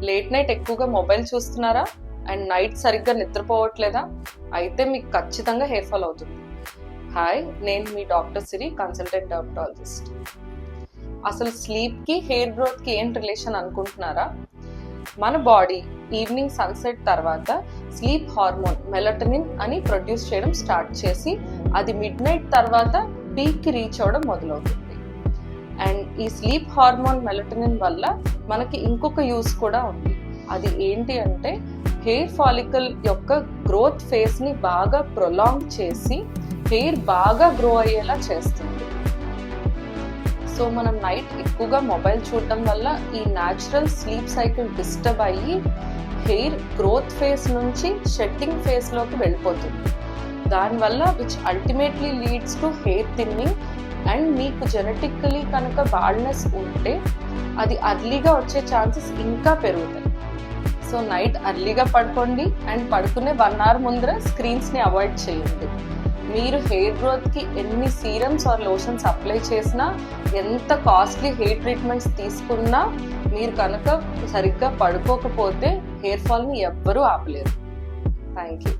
Late night ఎక్కువగా mobile చూస్తున్నారా and night సరిగ్గా నిద్రపోవట్లేదా? అయితే మీకు ఖచ్చితంగా హెయిర్ ఫాల్ అవుతుంది. హాయ్, నేను మీ డాక్టర్ సిరి, కన్సల్టెంట్ డర్మటాలజిస్ట్. అసలు స్లీప్కి హెయిర్ గ్రోత్కి ఏంటి రిలేషన్ అనుకుంటున్నారా? మన బాడీ ఈవినింగ్ సన్సెట్ తర్వాత స్లీప్ హార్మోన్ మెలటోనిన్ అని ప్రొడ్యూస్ చేయడం స్టార్ట్ చేసి అది మిడ్ నైట్ తర్వాత పీక్కి రీచ్ అవ్వడం మొదలవుతుంది. అండ్ ఈ స్లీప్ హార్మోన్ మెలటోనిన్ వల్ల మనకి ఇంకొక యూస్ కూడా ఉంది. అది ఏంటి అంటే హెయిర్ ఫాలికల్ యొక్క గ్రోత్ ఫేజ్ని బాగా ప్రొలాంగ్ చేసి హెయిర్ బాగా గ్రో అయ్యేలా చేస్తుంది. సో మనం నైట్ ఎక్కువగా మొబైల్ చూడడం వల్ల ఈ న్యాచురల్ స్లీప్ సైకిల్ డిస్టర్బ్ అయ్యి హెయిర్ గ్రోత్ ఫేజ్ నుంచి షెడ్డింగ్ ఫేజ్లోకి వెళ్ళిపోతుంది. దానివల్ల which ultimately leads to hair thinning. And మీకు జెనెటికలీ కనుక బాల్నెస్ ఉంటే అది అర్లీగా వచ్చే ఛాన్సెస్ ఇంకా పెరుగుతాయి. సో నైట్ అర్లీగా పడుకోండి అండ్ పడుకునే 1 hour ముందర స్క్రీన్స్ని అవాయిడ్ చేయండి. మీరు హెయిర్ గ్రోత్కి ఎన్ని సీరమ్స్ ఆర్ లోషన్స్ అప్లై చేసినా, ఎంత కాస్ట్లీ హెయిర్ ట్రీట్మెంట్స్ తీసుకున్నా, మీరు కనుక సరిగ్గా పడుకోకపోతే హెయిర్ ఫాల్ని ఎవ్వరూ ఆపలేరు. Thank you.